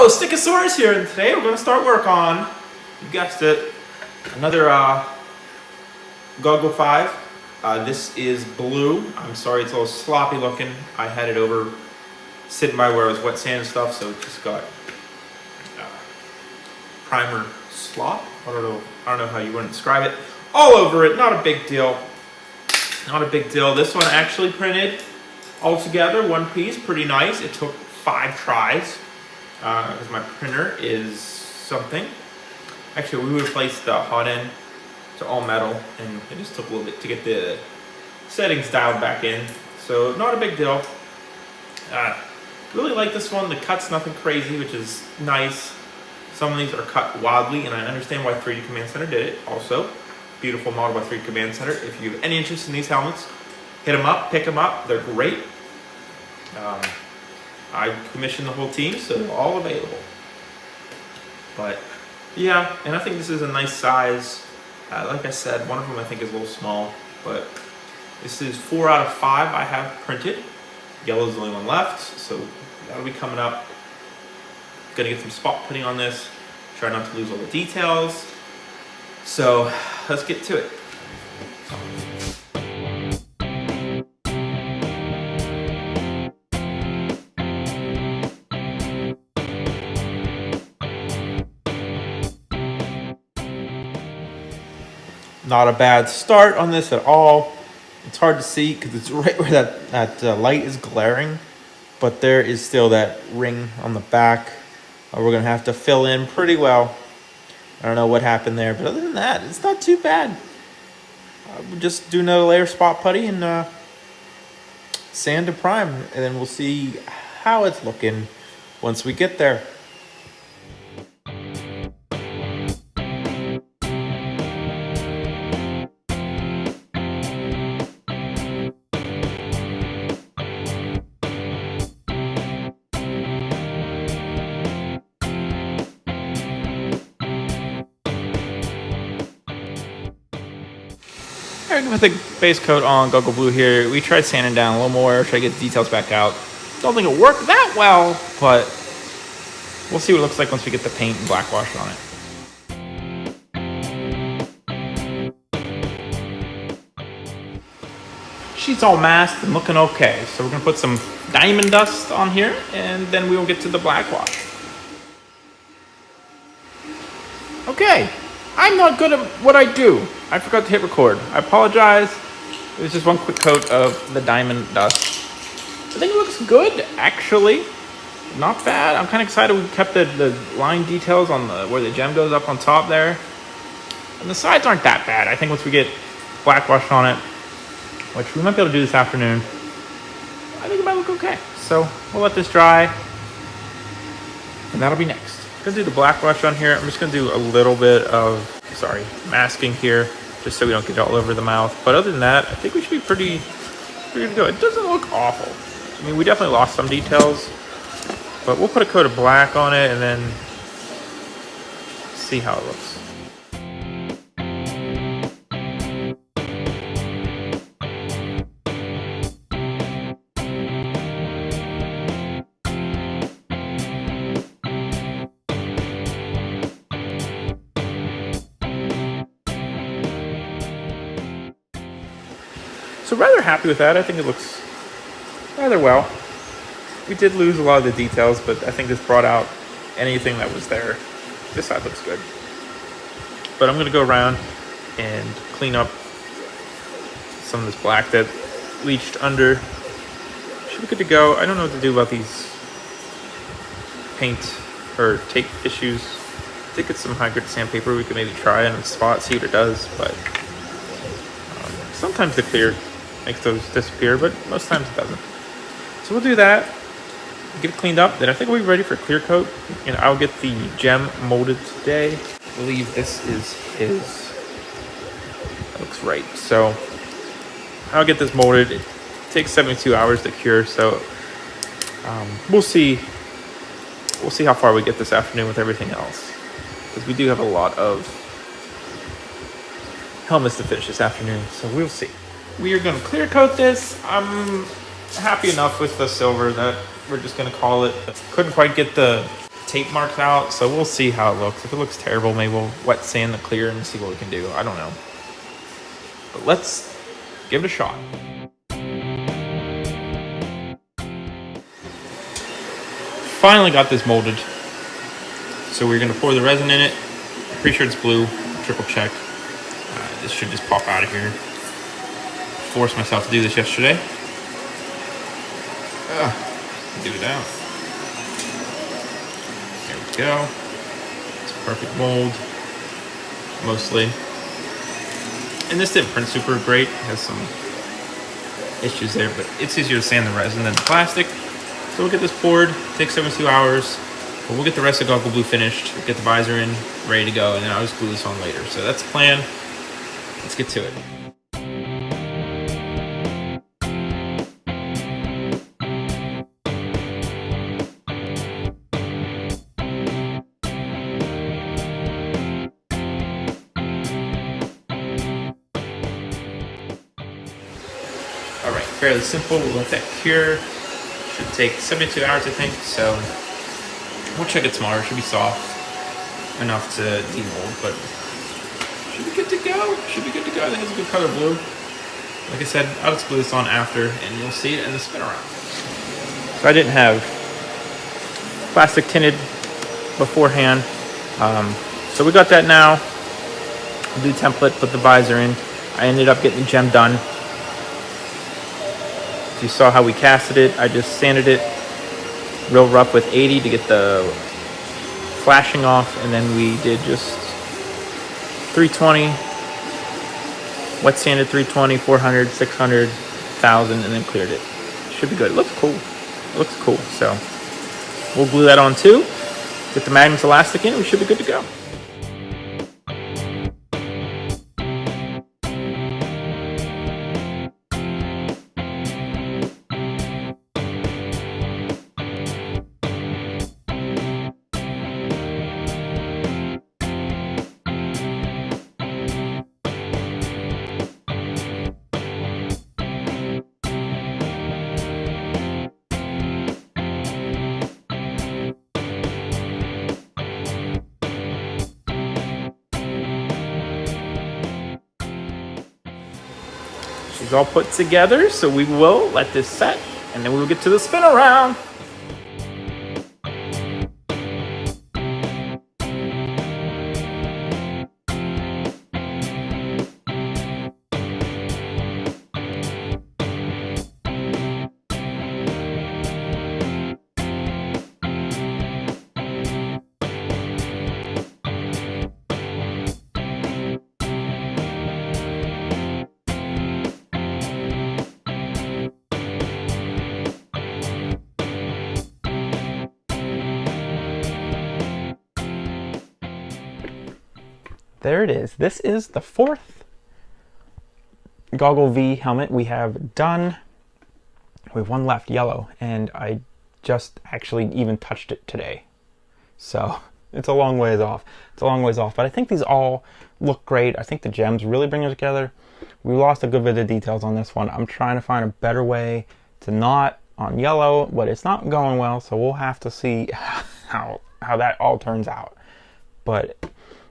Hello, Stickosaurus here, and today we're going to start work on, you guessed it, another Goggle V. This is blue. I'm sorry, it's a little sloppy looking. I had it over sitting by where it was wet sand and stuff, so it just got primer slop. I don't know how you want to describe it. All over it, not a big deal. Not a big deal. This one actually printed all together, one piece, pretty nice. It took 5 tries. Because my printer is something. Actually, we replaced the hot end to all metal, and it just took a little bit to get the settings dialed back in. So not a big deal. Really like this one. The cut's nothing crazy, which is nice. Some of these are cut wildly, and I understand why 3D Command Center did it. Also, beautiful model by 3D Command Center. If you have any interest in these helmets, hit them up, pick them up. They're great. I commissioned the whole team, so they're all available. But yeah, and I think this is a nice size. Like I said, one of them I think is a little small, but this is 4 out of 5 I have printed. Yellow is the only one left, so that'll be coming up. Gonna get some spot putting on this. Try not to lose all the details. So let's get to it. Not a bad start on this at all. It's hard to see because it's right where that light is glaring, but there is still that ring on the back. We're gonna have to fill in pretty well. I don't know what happened there, but other than that, it's not too bad. We'll just do another layer of spot putty and sand to prime, and then we'll see how it's looking once we get there. With the base coat on Goggle Blue here, we tried sanding down a little more, try to get the details back out. Don't think it'll work that well, but we'll see what it looks like once we get the paint and black wash on it. She's all masked and looking okay, so we're gonna put some diamond dust on here, and then we will get to the black wash. Okay. I'm not good at what I do. I forgot to hit record. I apologize. It was just one quick coat of the diamond dust. I think it looks good, actually. Not bad. I'm kind of excited we kept the line details on where the gem goes up on top there. And the sides aren't that bad. I think once we get black wash on it, which we might be able to do this afternoon, I think it might look okay. So we'll let this dry, and that'll be next. I'm gonna do the black wash on here. I'm just gonna do a little bit of, masking here, just so we don't get it all over the mouth. But other than that, I think we should be pretty good to go. It doesn't look awful. I mean, we definitely lost some details, but we'll put a coat of black on it and then see how it looks. So rather happy with that. I think it looks rather well. We did lose a lot of the details, but I think this brought out anything that was there. This side looks good. But I'm gonna go around and clean up some of this black that leached under. Should be good to go. I don't know what to do about these paint or tape issues. I think it's some high grit sandpaper we could maybe try on a spot, see what it does, but sometimes the clear makes those disappear, but most times it doesn't. So we'll do that, get it cleaned up, then I think we'll be ready for a clear coat, and I'll get the gem molded today. I believe this is his. That looks right. So I'll get this molded. It takes 72 hours to cure, so we'll see. We'll see how far we get this afternoon with everything else, because we do have a lot of helmets to finish this afternoon, so we'll see. We are going to clear coat this. I'm happy enough with the silver that we're just going to call it. Couldn't quite get the tape marks out, so we'll see how it looks. If it looks terrible, maybe we'll wet sand the clear and see what we can do. I don't know. But let's give it a shot. Finally got this molded. So we're gonna pour the resin in it. Pretty sure it's blue, triple check. This should just pop out of here. Forced myself to do this yesterday. Do it out. There we go. It's a perfect mold, mostly. And this didn't print super great. It has some issues there, but it's easier to sand the resin than the plastic. So we'll get this poured. It takes 72 hours. But we'll get the rest of Goggle V finished, get the visor in, ready to go, and then I'll just glue this on later. So that's the plan. Let's get to it. Alright, fairly simple. We'll let that cure. Should take 72 hours, I think, so we'll check it tomorrow. It should be soft enough to demold, but should be good to go. Should be good to go. I think it's a good color blue. Like I said, I'll just glue this on after, and you'll see it in the spin around. So I didn't have plastic tinted beforehand, so we got that now. Blue template, put the visor in. I ended up getting the gem done. You saw how we casted it. I just sanded it real rough with 80 to get the flashing off, and then we did just 320, wet sanded 320, 400, 600, 1000, and then cleared it. Should be good. It looks cool. It looks cool. So we'll glue that on too. Get the magnets elastic in. We should be good to go. She's all put together, so we will let this set, and then we will get to the spin around. There it is. This is the fourth Goggle V helmet we have done. We have one left, yellow, and I just actually even touched it today. So it's a long ways off. It's a long ways off, but I think these all look great. I think the gems really bring it together. We lost a good bit of details on this one. I'm trying to find a better way to knot on yellow, but it's not going well, so we'll have to see how that all turns out. But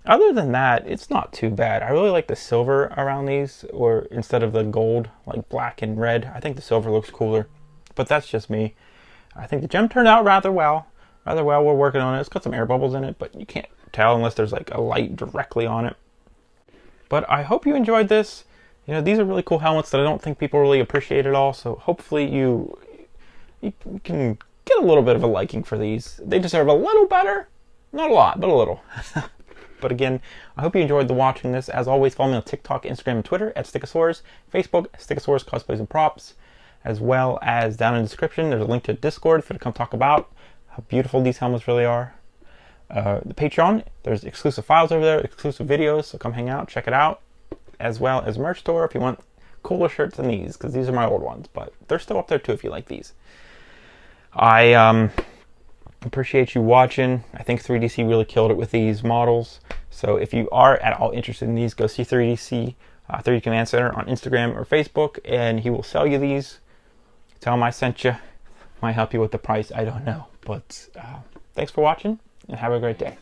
other than that, it's not too bad. I really like the silver around these, or instead of the gold, like black and red. I think the silver looks cooler, but that's just me. I think the gem turned out rather well. We're working on it. It's got some air bubbles in it, but you can't tell unless there's like a light directly on it. But I hope you enjoyed this. You know, these are really cool helmets that I don't think people really appreciate at all, so hopefully you can get a little bit of a liking for these. They deserve a little better. Not a lot, but a little. But again, I hope you enjoyed watching this. As always, follow me on TikTok, Instagram, and Twitter at Stickosaurus, Facebook, Stickosaurus Cosplays and Props, as well as down in the description, there's a link to Discord for you to come talk about how beautiful these helmets really are. The Patreon, there's exclusive files over there, exclusive videos, so come hang out, check it out, as well as merch store if you want cooler shirts than these, because these are my old ones, but they're still up there too if you like these. I appreciate you watching. I think 3DC really killed it with these models. So if you are at all interested in these, go see 3DC, 3D Command Center on Instagram or Facebook, and he will sell you these. Tell him I sent you. Might help you with the price. I don't know. But thanks for watching, and have a great day.